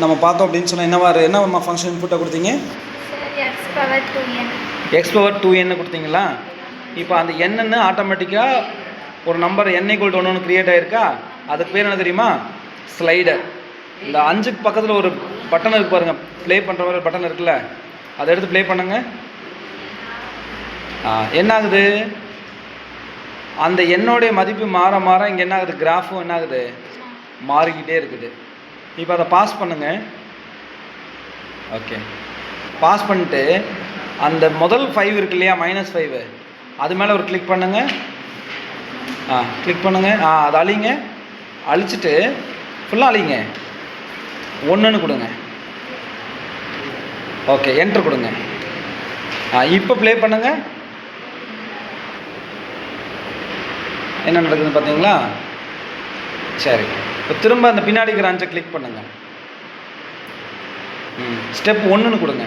நம்ம பார்த்தோம் அப்படின்னு சொன்னால் என்னம்மா ஃபங்க்ஷன் இன்புட்டை கொடுத்தீங்க? எக்ஸ் பவர் 2n கொடுத்தீங்களா? இப்போ அந்த என்னன்னு ஆட்டோமேட்டிக்காக ஒரு நம்பர் n = 1 கிரியேட் ஆகிருக்கா? அதுக்கு பேர் என்ன தெரியுமா? ஸ்லைடர். இந்த 5க்கு பக்கத்தில் ஒரு பட்டன் இருக்கு பாருங்கள், ப்ளே பண்ணுற மாதிரி ஒரு பட்டன் இருக்குல்ல, அதை எடுத்து ப்ளே பண்ணுங்க. என்ன ஆகுது? அந்த எண்ணோடைய மதிப்பு மாற மாற இங்கே என்ன ஆகுது? கிராஃபும் என்ன ஆகுது? மாறிக்கிட்டே இருக்குது. இப்போ அதை பாஸ் பண்ணுங்க. ஓகே, பாஸ் பண்ணிட்டு அந்த முதல் 5 இருக்கு இல்லையா, -5, அது மேலே ஒரு கிளிக் பண்ணுங்க. கிளிக் பண்ணுங்க. அதை அழிங்க. அழிச்சிட்டு ஃபுல்லாக அழிங்க. 1ன்னு கொடுங்க. ஓகே, என்ட்ரு கொடுங்க. இப்போ ப்ளே பண்ணுங்க. என்ன நடக்குதுன்னு பார்த்தீங்களா? சரி, இப்போ திரும்ப அந்த பின்னாடி இருக்கிற 5 கிளிக் பண்ணுங்க. ஸ்டெப் 1ன்னு கொடுங்க.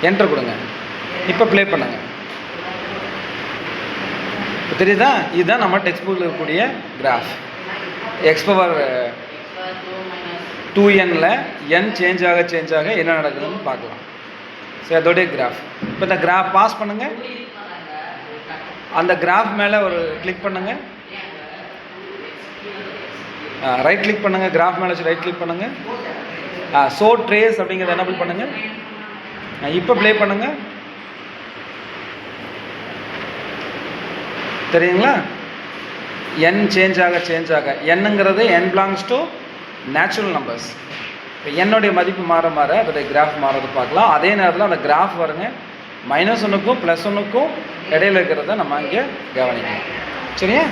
என்ட்ரு கொடுங்க. இப்போ ப்ளே பண்ணுங்க. தெரியுதா? இதுதான் நம்ம டெக்ஸ்ட் புக்கில் இருக்கக்கூடிய கிராஃப். எக்ஸ் பவர் 2nல n சேஞ்ச் ஆக என்ன நடக்குதுன்னு பார்க்கலாம். சரி, அதோடைய கிராஃப். இப்போ இந்த கிராஃப் பாஸ் பண்ணுங்க. அந்த கிராஃப் மேலே ஒரு கிளிக் பண்ணுங்க. ரைட் கிளிக் பண்ணுங்க. கிராஃப் மேலே வச்சு ரைட் கிளிக் பண்ணுங்க. ஷோ ட்ரேஸ் அப்படிங்கிறத எனபிள் பண்ணுங்க. இப்போ ப்ளே பண்ணுங்க. தெரியுங்களா? n சேஞ்ச் ஆக என்னங்கிறது n belongs to natural numbers. இப்போ என்னுடைய மதிப்பு மாற மாற அதோடைய கிராஃப் மாறது பார்க்கலாம். அதே நேரத்தில் அந்த கிராஃப் வருங்க -1க்கும் +1க்கும் இடையில இருக்கிறத நம்ம இங்கே கவனிக்கணும். சரியா?